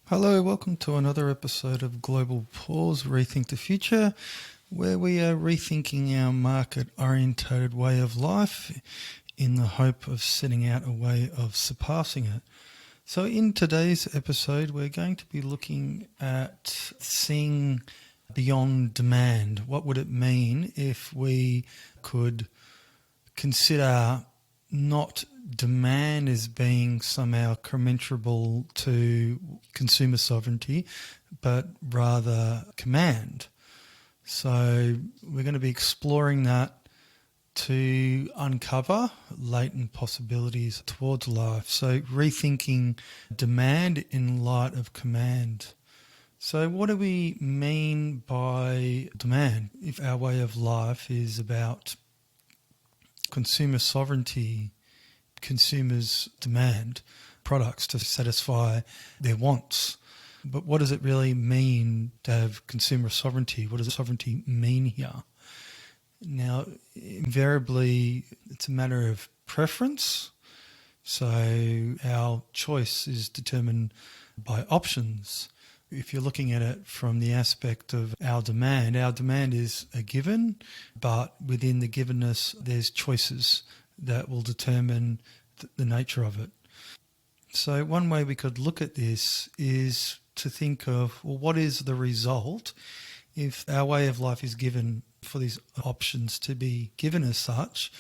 Hello, welcome to another episode of Global Pause Rethink the Future, where we are rethinking our market orientated way of life in the hope of setting out a way of surpassing it. So, in today's episode, we're going to be looking at seeing beyond demand. What would it mean if we could consider not demand as being somehow commensurable to consumer sovereignty, but rather command? So we're going to be exploring that to uncover latent possibilities towards life. So rethinking demand in light of command. So what do we mean by demand if our way of life is about consumer sovereignty? Consumers demand products to satisfy their wants. But what does it really mean to have consumer sovereignty? What does sovereignty mean here? Now, invariably, it's a matter of preference. So our choice is determined by options. If you're looking at it from the aspect of our demand is a given, but within the givenness, there's choices that will determine the nature of it. So one way we could look at this is to think of, well, what is the result if our way of life is given for these options to be given as such?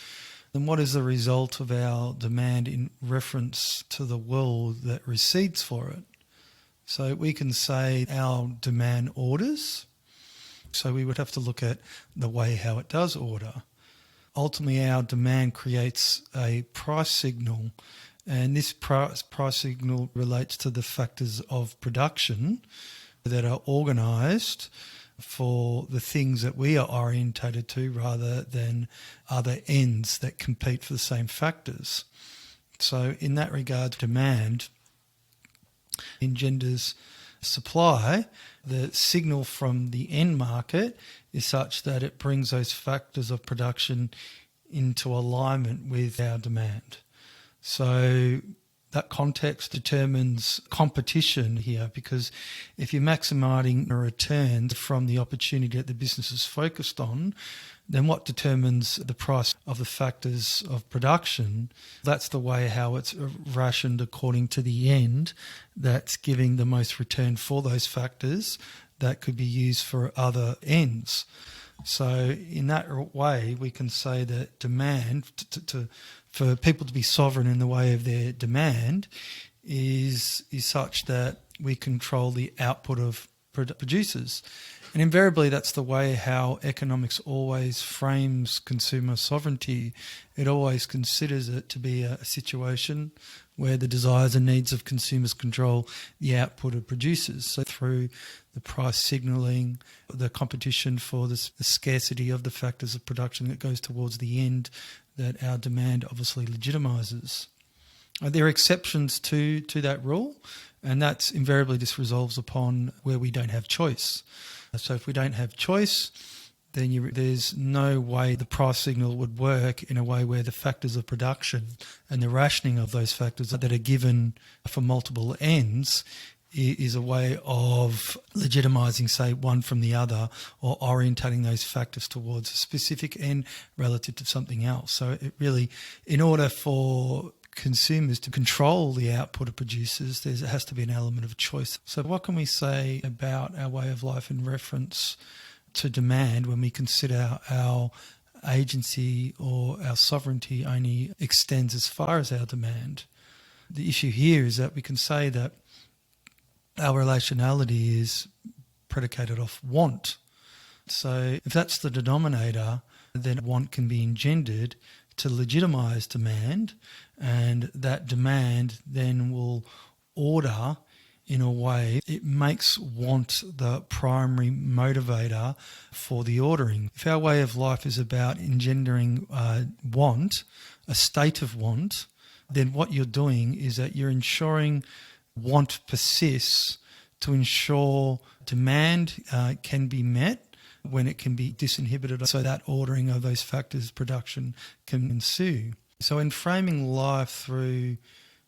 Then what is the result of our demand in reference to the world that recedes for it? So we can say our demand orders. So we would have to look at the way how it does order. Ultimately, our demand creates a price signal, and this price signal relates to the factors of production that are organised for the things that we are orientated to rather than other ends that compete for the same factors. So in that regard, demand engenders supply. The signal from the end market is such that it brings those factors of production into alignment with our demand. So that context determines competition here, because if you're maximising a return from the opportunity that the business is focused on, then what determines the price of the factors of production? That's the way how it's rationed according to the end that's giving the most return for those factors that could be used for other ends. So in that way, we can say that demand, for people to be sovereign in the way of their demand, is such that we control the output of producers. And invariably, that's the way how economics always frames consumer sovereignty. It always considers it to be a situation where the desires and needs of consumers control the output of producers. So through the price signalling, the competition for the scarcity of the factors of production that goes towards the end that our demand obviously legitimises. There are exceptions to that rule, and that's invariably just resolves upon where we don't have choice. So if we don't have choice, then there's no way the price signal would work in a way where the factors of production and the rationing of those factors that are given for multiple ends is a way of legitimising, say, one from the other, or orientating those factors towards a specific end relative to something else. So it really, in order for consumers to control the output of producers, there has to be an element of choice. So what can we say about our way of life in reference to demand when we consider our agency or our sovereignty only extends as far as our demand? The issue here is that we can say that our relationality is predicated off want. So if that's the denominator, then want can be engendered to legitimise demand, and that demand then will order in a way it makes want the primary motivator for the ordering. If our way of life is about engendering want, a state of want, then what you're doing is that you're ensuring want persists to ensure demand can be met when it can be disinhibited, so that ordering of those factors production can ensue. So in framing life through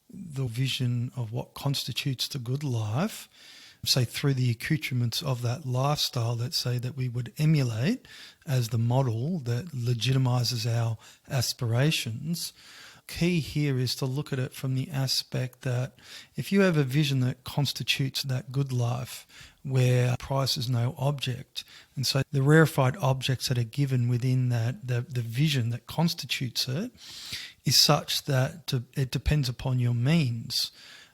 the vision of what constitutes the good life, say through the accoutrements of that lifestyle, let's say, that we would emulate as the model that legitimizes our aspirations. Key here is to look at it from the aspect that if you have a vision that constitutes that good life where price is no object, and so the rarefied objects that are given within that, the vision that constitutes it is such that it depends upon your means.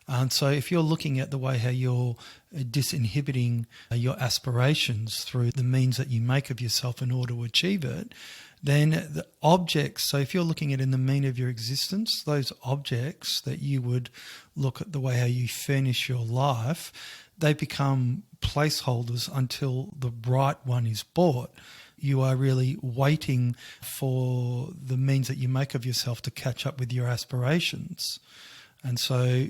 And so if you're looking at the way how you're disinhibiting your aspirations through the means that you make of yourself in order to achieve it, then the objects, so if you're looking at in the mean of your existence, those objects that you would look at the way how you furnish your life, they become placeholders until the right one is bought. You are really waiting for the means that you make of yourself to catch up with your aspirations. And so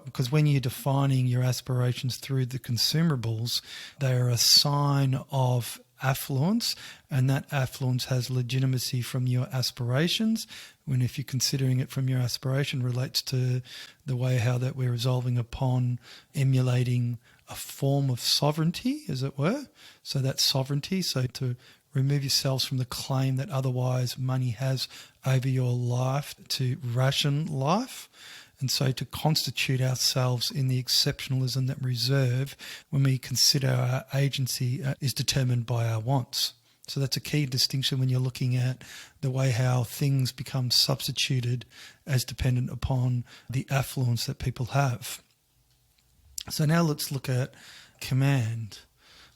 because when you're defining your aspirations through the consumables, they are a sign of affluence, and that affluence has legitimacy from your aspirations. When if you're considering it from your aspiration relates to the way how that we're resolving upon emulating a form of sovereignty, as it were. So that's sovereignty, so to remove yourselves from the claim that otherwise money has over your life to ration life. And so to constitute ourselves in the exceptionalism that we reserve when we consider our agency is determined by our wants. So that's a key distinction when you're looking at the way how things become substituted as dependent upon the affluence that people have. So now let's look at command.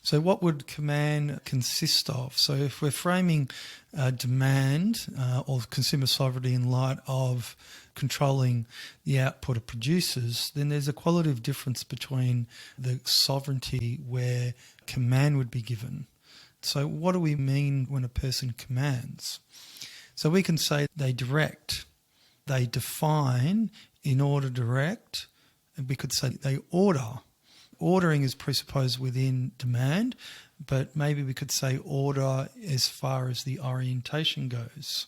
So what would command consist of? So if we're framing demand or consumer sovereignty in light of controlling the output of producers, then there's a qualitative difference between the sovereignty where command would be given. So what do we mean when a person commands? So we can say they direct, they define in order to direct, and we could say they order. Ordering is presupposed within demand, but maybe we could say order as far as the orientation goes.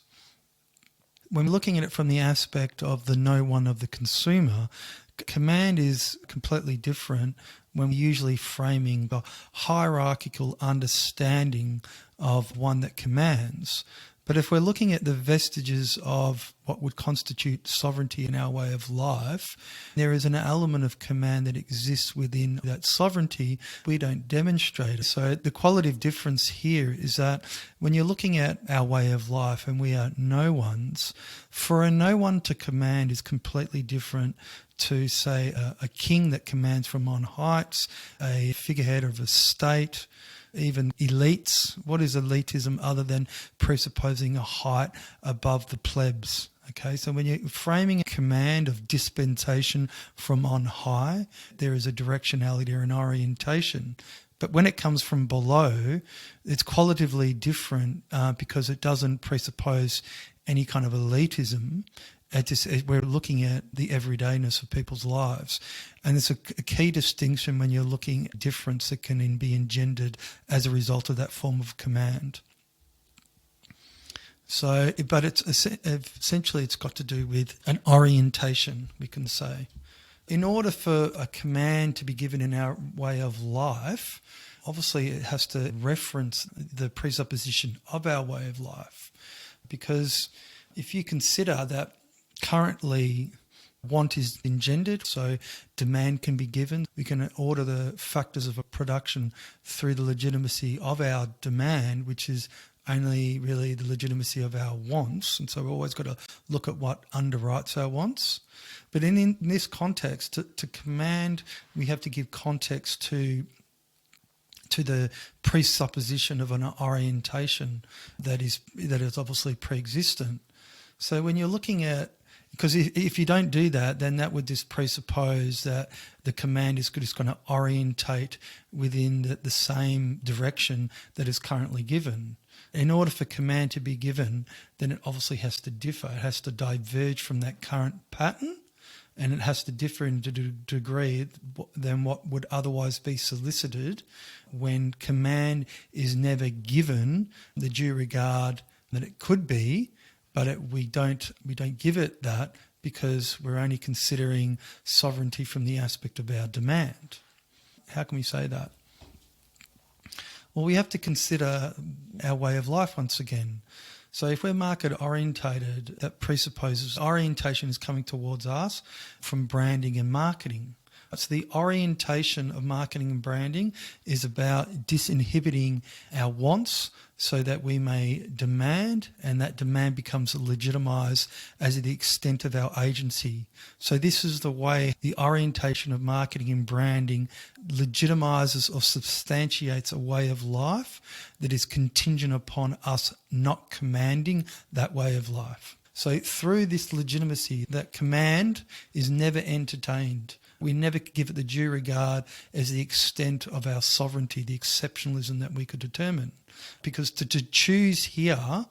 When we're looking at it from the aspect of the no one of the consumer, command is completely different when we're usually framing the hierarchical understanding of one that commands. But if we're looking at the vestiges of what would constitute sovereignty in our way of life, there is an element of command that exists within that sovereignty we don't demonstrate. So the qualitative difference here is that when you're looking at our way of life and we are no ones, for a no one to command is completely different to, say, a king that commands from on heights, a figurehead of a state, even elites. What is elitism other than presupposing a height above the plebs? Okay, so when you're framing a command of dispensation from on high, there is a directionality or an orientation. But when it comes from below, it's qualitatively different because it doesn't presuppose any kind of elitism. We're looking at the everydayness of people's lives. And it's a key distinction when you're looking at difference that can be engendered as a result of that form of command. So, but it's essentially it's got to do with an orientation, we can say. In order for a command to be given in our way of life, obviously it has to reference the presupposition of our way of life. Because if you consider that currently want is engendered, so demand can be given. We can order the factors of a production through the legitimacy of our demand, which is only really the legitimacy of our wants. And so we've always got to look at what underwrites our wants. But in this context, to command, we have to give context to the presupposition of an orientation that is obviously pre-existent. So when you're looking at, because if you don't do that, then that would just presuppose that the command is just going to orientate within the same direction that is currently given. In order for command to be given, then it obviously has to differ. It has to diverge from that current pattern, and it has to differ in a degree than what would otherwise be solicited when command is never given the due regard that it could be. But we don't give it that because we're only considering sovereignty from the aspect of our demand. How can we say that? Well, we have to consider our way of life once again. So if we're market orientated, that presupposes orientation is coming towards us from branding and marketing. So the orientation of marketing and branding is about disinhibiting our wants so that we may demand, and that demand becomes legitimised as the extent of our agency. So this is the way the orientation of marketing and branding legitimises or substantiates a way of life that is contingent upon us not commanding that way of life. So through this legitimacy, that command is never entertained. We never give it the due regard as the extent of our sovereignty, the exceptionalism that we could determine. Because to choose here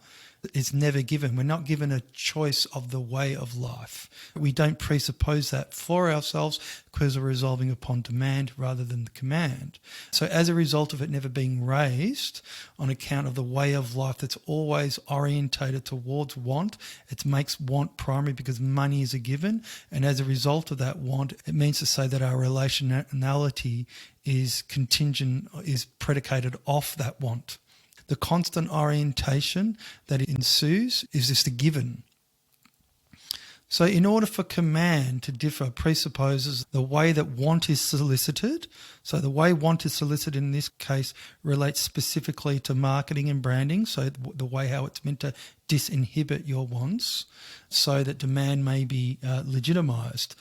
is never given. We're not given a choice of the way of life. We don't presuppose that for ourselves because we're resolving upon demand rather than the command. So as a result of it never being raised on account of the way of life that's always orientated towards want, it makes want primary because money is a given. And as a result of that want, it means to say that our relationality is contingent, is predicated off that want. The constant orientation that ensues is just a given. So in order for command to differ presupposes the way that want is solicited. So the way want is solicited in this case relates specifically to marketing and branding. So the way how it's meant to disinhibit your wants so that demand may be legitimised.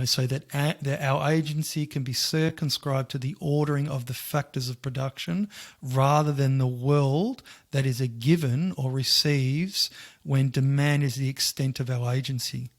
So that our agency can be circumscribed to the ordering of the factors of production rather than the world that is a given or receives when demand is the extent of our agency.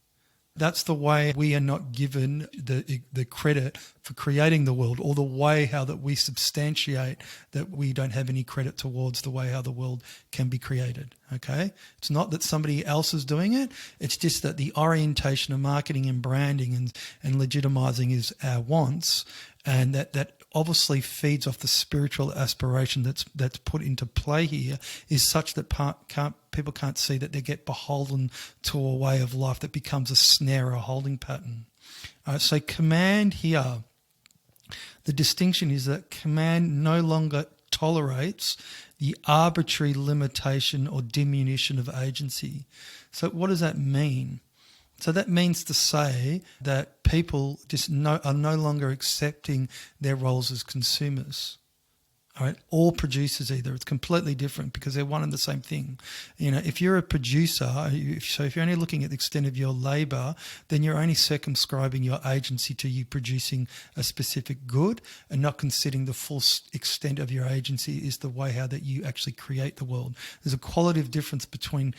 That's the way we are not given the credit for creating the world, or the way how that we substantiate that we don't have any credit towards the way how the world can be created. Okay? It's not that somebody else is doing it. It's just that the orientation of marketing and branding and legitimizing is our wants, and that obviously feeds off the spiritual aspiration that's put into play here, is such that people can't see that they get beholden to a way of life that becomes a snare or a holding pattern. So command here, the distinction is that command no longer tolerates the arbitrary limitation or diminution of agency. So what does that mean? So that means to say that people are no longer accepting their roles as consumers. All right, or producers either. It's completely different because they're one and the same thing. If you're a producer, so if you're only looking at the extent of your labour, then you're only circumscribing your agency to you producing a specific good, and not considering the full extent of your agency is the way how that you actually create the world. There's a qualitative difference between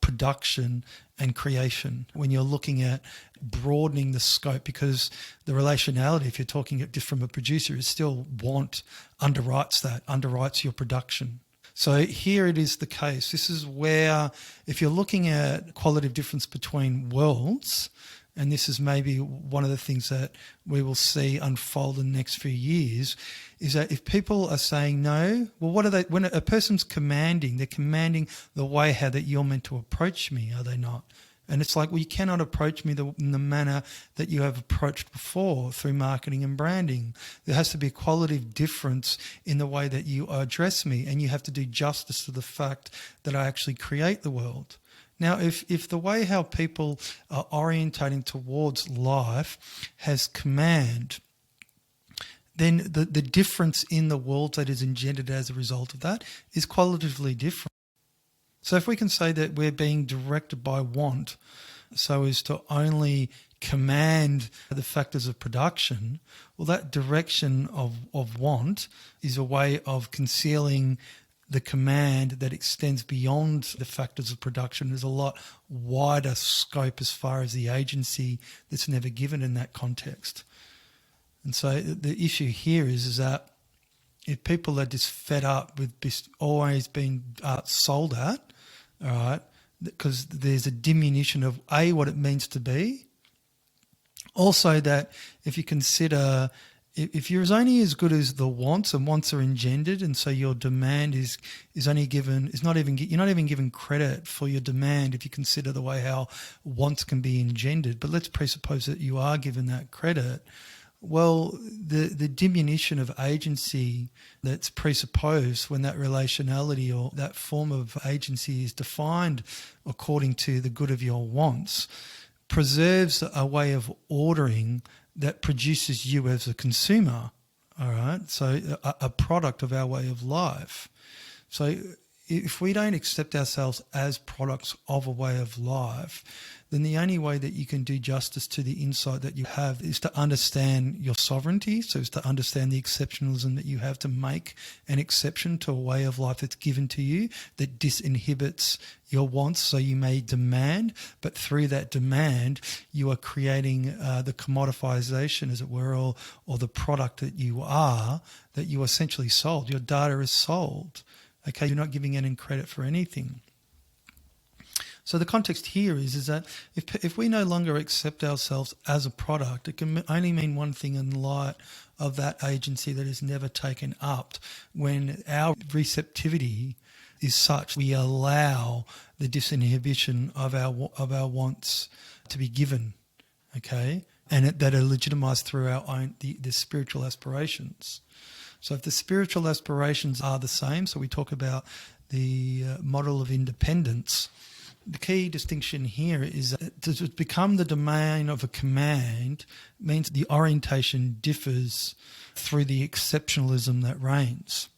production and creation when you're looking at broadening the scope, because the relationality, if you're talking it just from a producer, is still want underwrites your production. So here it is the case. This is where, if you're looking at qualitative difference between worlds, and this is maybe one of the things that we will see unfold in the next few years, is that if people are saying no, well, what are they? When a person's commanding, they're commanding the way how that you're meant to approach me, are they not? And it's like, well, you cannot approach me in the manner that you have approached before through marketing and branding. There has to be a qualitative difference in the way that you address me, and you have to do justice to the fact that I actually create the world. Now, if the way how people are orientating towards life has command, then the difference in the world that is engendered as a result of that is qualitatively different. So if we can say that we're being directed by want so as to only command the factors of production, well, that direction of want is a way of concealing the command that extends beyond the factors of production. There's a lot wider scope as far as the agency that's never given in that context. And so the issue here is that if people are just fed up with always being sold at, all right, because there's a diminution of what it means to be. Also that if you consider If you're only as good as the wants, and wants are engendered, and so your demand is only given, is not even, you're not even given credit for your demand if you consider the way how wants can be engendered. But let's presuppose that you are given that credit. Well, the diminution of agency that's presupposed when that relationality or that form of agency is defined according to the good of your wants preserves a way of ordering that produces you as a consumer, all right? So a product of our way of life. So if we don't accept ourselves as products of a way of life, then the only way that you can do justice to the insight that you have is to understand your sovereignty. So it's to understand the exceptionalism that you have to make an exception to a way of life that's given to you that disinhibits your wants, so you may demand, but through that demand, you are creating the commodifization, as it were, or the product that you essentially sold. Your data is sold. Okay, you're not giving any credit for anything. So the context here is that if we no longer accept ourselves as a product, it can only mean one thing in light of that agency that is never taken up. When our receptivity is such, we allow the disinhibition of our wants to be given, okay, and that are legitimised through our own the spiritual aspirations. So if the spiritual aspirations are the same, so we talk about the model of independence. The key distinction here is that to become the domain of a command means the orientation differs through the exceptionalism that reigns.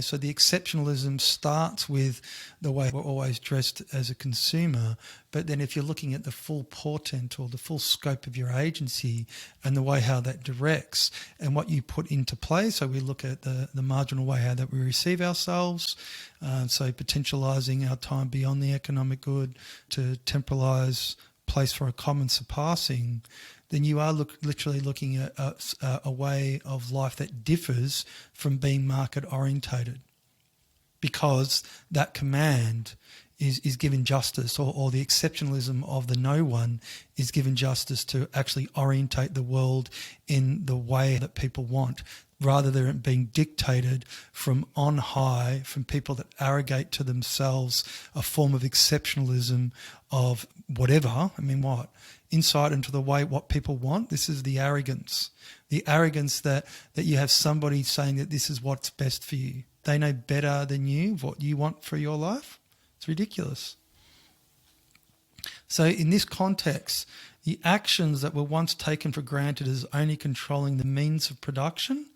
So the exceptionalism starts with the way we're always dressed as a consumer, but then if you're looking at the full portent or the full scope of your agency and the way how that directs and what you put into play, so we look at the marginal way how that we receive ourselves, so potentialising our time beyond the economic good to temporalise place for a common surpassing, then you are literally looking at a way of life that differs from being market orientated, because that command is given justice, or the exceptionalism of the no one is given justice to actually orientate the world in the way that people want, rather than it being dictated from on high, from people that arrogate to themselves a form of exceptionalism of whatever. I mean, what? Insight into the way what people want. This is the arrogance. The arrogance that you have somebody saying that this is what's best for you. They know better than you what you want for your life. It's ridiculous. So in this context, the actions that were once taken for granted as only controlling the means of production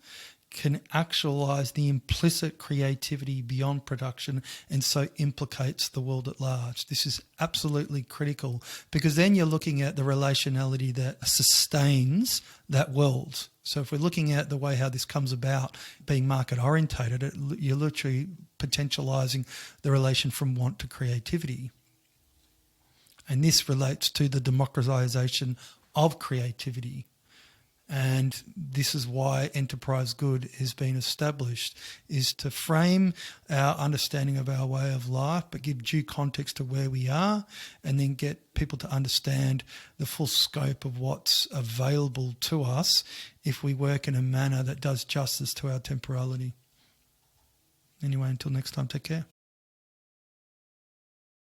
can actualise the implicit creativity beyond production, and so implicates the world at large. This is absolutely critical, because then you're looking at the relationality that sustains that world. So if we're looking at the way how this comes about being market orientated, you're literally potentialising the relation from want to creativity. And this relates to the democratisation of creativity. And this is why enterprise good has been established, is to frame our understanding of our way of life, but give due context to where we are, and then get people to understand the full scope of what's available to us if we work in a manner that does justice to our temporality. Anyway, until next time, take care.